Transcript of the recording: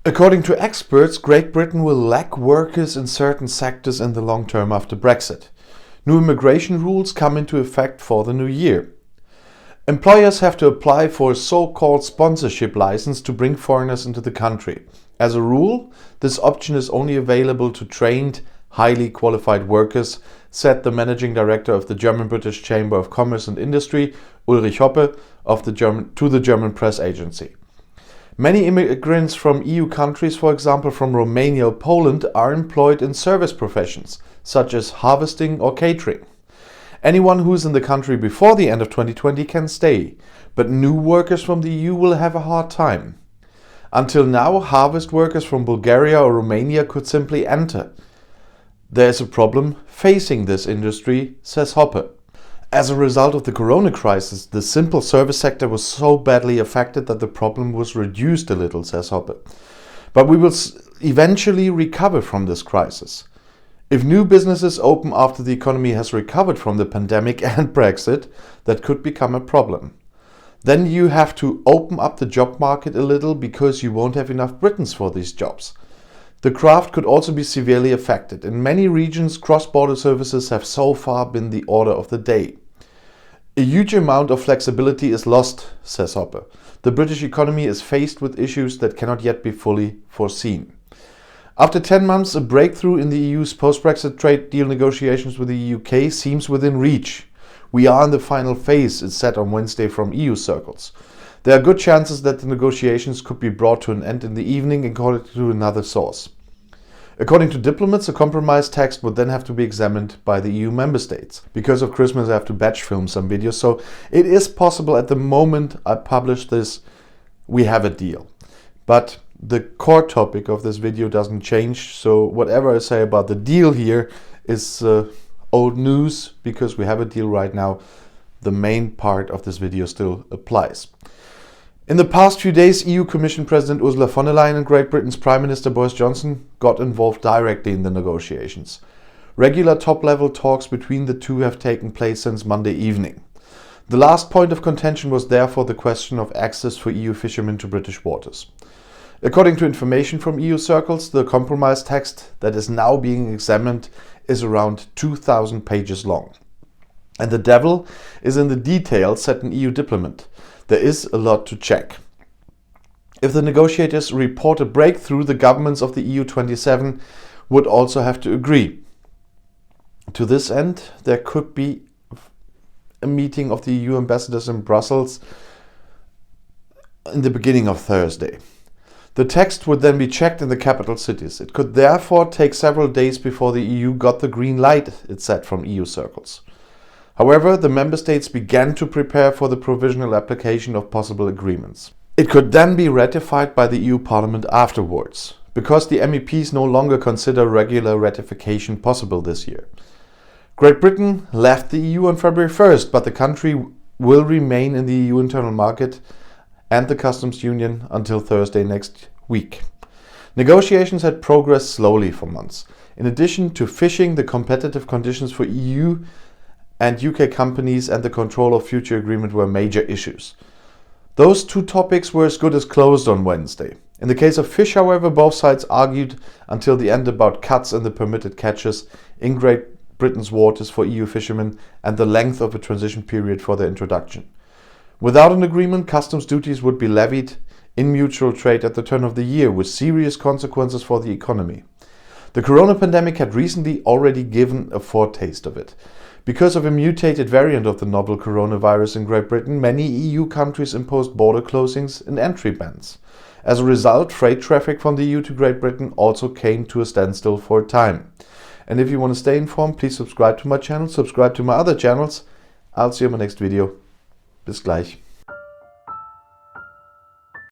According to experts, Great Britain will lack workers in certain sectors in the long term after Brexit. New immigration rules come into effect for the new year. Employers have to apply for a so-called sponsorship license to bring foreigners into the country. As a rule, this option is only available to trained, highly qualified workers, said the managing director of the German-British Chamber of Commerce and Industry, Ulrich Hoppe, to the German press agency. Many immigrants from EU countries, for example from Romania or Poland, are employed in service professions, such as harvesting or catering. Anyone who is in the country before the end of 2020 can stay, but new workers from the EU will have a hard time. Until now, harvest workers from Bulgaria or Romania could simply enter. There is a problem facing this industry, says Hoppe. As a result of the corona crisis, the simple service sector was so badly affected that the problem was reduced a little, says Hoppe. But we will eventually recover from this crisis. If new businesses open after the economy has recovered from the pandemic and Brexit, that could become a problem. Then you have to open up the job market a little because you won't have enough Britons for these jobs. The craft could also be severely affected. In many regions, cross-border services have so far been the order of the day. A huge amount of flexibility is lost, says Hoppe. The British economy is faced with issues that cannot yet be fully foreseen. After 10 months, a breakthrough in the EU's post-Brexit trade deal negotiations with the UK seems within reach. We are in the final phase, it said on Wednesday from EU circles. There are good chances that the negotiations could be brought to an end in the evening, according to another source. According to diplomats, a compromise text would then have to be examined by the EU member states. Because of Christmas, I have to batch film some videos, so it is possible at the moment I publish this, we have a deal. But the core topic of this video doesn't change, so whatever I say about the deal here is old news, because we have a deal right now. The main part of this video still applies. In the past few days, EU Commission President Ursula von der Leyen and Great Britain's Prime Minister Boris Johnson got involved directly in the negotiations. Regular top-level talks between the two have taken place since Monday evening. The last point of contention was therefore the question of access for EU fishermen to British waters. According to information from EU circles, the compromise text that is now being examined is around 2,000 pages long. And the devil is in the details, said an EU diplomat. There is a lot to check. If the negotiators report a breakthrough, the governments of the EU 27 would also have to agree. To this end, there could be a meeting of the EU ambassadors in Brussels in the beginning of Thursday. The text would then be checked in the capital cities. It could therefore take several days before the EU got the green light, it said from EU circles. However, the member states began to prepare for the provisional application of possible agreements. It could then be ratified by the EU Parliament afterwards, because the MEPs no longer consider regular ratification possible this year. Great Britain left the EU on February 1st, but the country will remain in the EU internal market and the customs union until Thursday next week. Negotiations had progressed slowly for months. In addition to fishing, the competitive conditions for EU and UK companies and the control of future agreement were major issues. Those two topics were as good as closed on Wednesday. In the case of fish, however, both sides argued until the end about cuts in the permitted catches in Great Britain's waters for EU fishermen and the length of a transition period for their introduction. Without an agreement, customs duties would be levied in mutual trade at the turn of the year, with serious consequences for the economy. The corona pandemic had recently already given a foretaste of it. Because of a mutated variant of the novel coronavirus in Great Britain, many EU countries imposed border closings and entry bans. As a result, freight traffic from the EU to Great Britain also came to a standstill for a time. And if you want to stay informed, please subscribe to my channel, subscribe to my other channels. I'll see you in my next video. Bis gleich.